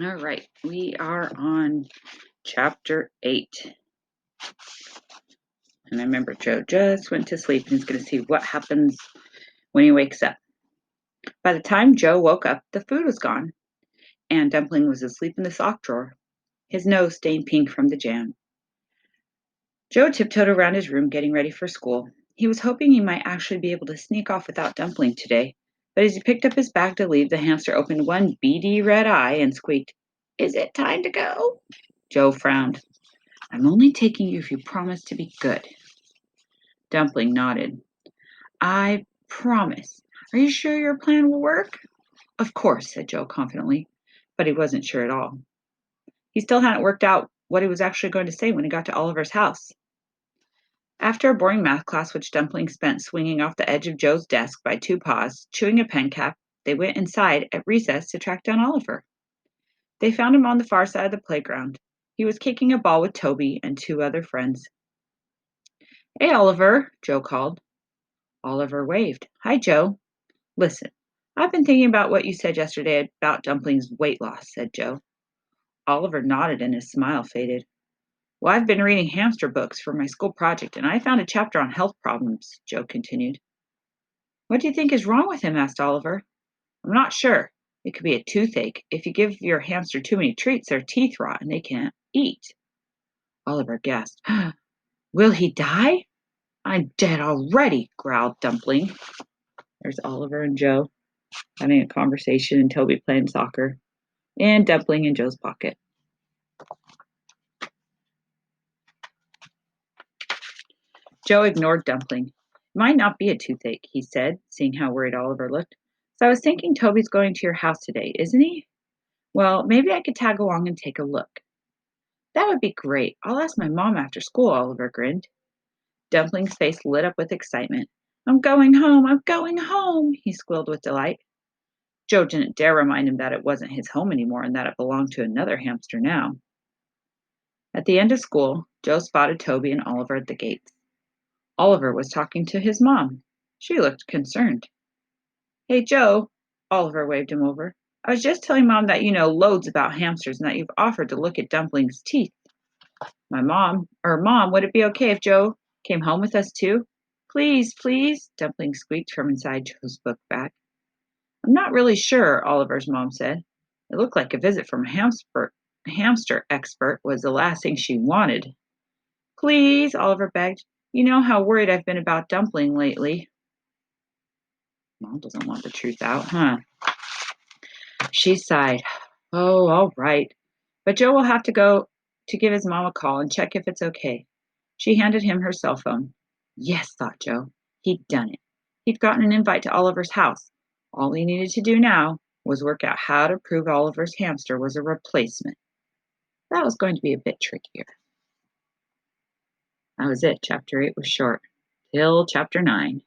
All right, we are on chapter 8. And I remember Joe just went to sleep and he's going to see what happens when he wakes up. By the time Joe woke up, the food was gone, and Dumpling was asleep in the sock drawer, his nose stained pink from the jam. Joe tiptoed around his room, getting ready for school. He was hoping he might actually be able to sneak off without Dumpling today, but as he picked up his bag to leave, the hamster opened one beady red eye and squeaked, "Is it time to go?" Joe frowned. "I'm only taking you if you promise to be good." Dumpling nodded. "I promise. Are you sure your plan will work?" "Of course," said Joe confidently, but he wasn't sure at all. He still hadn't worked out what he was actually going to say when he got to Oliver's house. After a boring math class which Dumpling spent swinging off the edge of Joe's desk by two paws, chewing a pen cap, they went inside at recess to track down Oliver. They found him on the far side of the playground. He was kicking a ball with Toby and two other friends. "Hey, Oliver," Joe called. Oliver waved. "Hi, Joe." "Listen, I've been thinking about what you said yesterday about Dumpling's weight loss," said Joe. Oliver nodded and his smile faded. "Well, I've been reading hamster books for my school project, and I found a chapter on health problems," Joe continued. "What do you think is wrong with him?" asked Oliver. "I'm not sure. It could be a toothache. If you give your hamster too many treats, their teeth rot and they can't eat." Oliver gasped. "Will he die?" "I'm dead already," growled Dumpling. There's Oliver and Joe having a conversation and Toby playing soccer, and Dumpling in Joe's pocket. Joe ignored Dumpling. "It might not be a toothache," he said, seeing how worried Oliver looked. "So I was thinking Toby's going to your house today, isn't he? Well, maybe I could tag along and take a look." "That would be great. I'll ask my mom after school," Oliver grinned. Dumpling's face lit up with excitement. "I'm going home! I'm going home!" he squealed with delight. Joe didn't dare remind him that it wasn't his home anymore and that it belonged to another hamster now. At the end of school, Joe spotted Toby and Oliver at the gates. Oliver was talking to his mom. She looked concerned. "Hey, Joe," Oliver waved him over. "I was just telling Mom that you know loads about hamsters and that you've offered to look at Dumpling's teeth. Mom, would it be okay if Joe came home with us too?" "Please, please," Dumpling squeaked from inside Joe's book bag. "I'm not really sure," Oliver's mom said. It looked like a visit from a hamster expert was the last thing she wanted. "Please," Oliver begged. "You know how worried I've been about Dumpling lately." Mom doesn't want the truth out, huh? She sighed. "Oh, all right. But Joe will have to go to give his mom a call and check if it's okay." She handed him her cell phone. Yes, thought Joe. He'd done it. He'd gotten an invite to Oliver's house. All he needed to do now was work out how to prove Oliver's hamster was a replacement. That was going to be a bit trickier. That was it. Chapter 8 was short. Till chapter 9.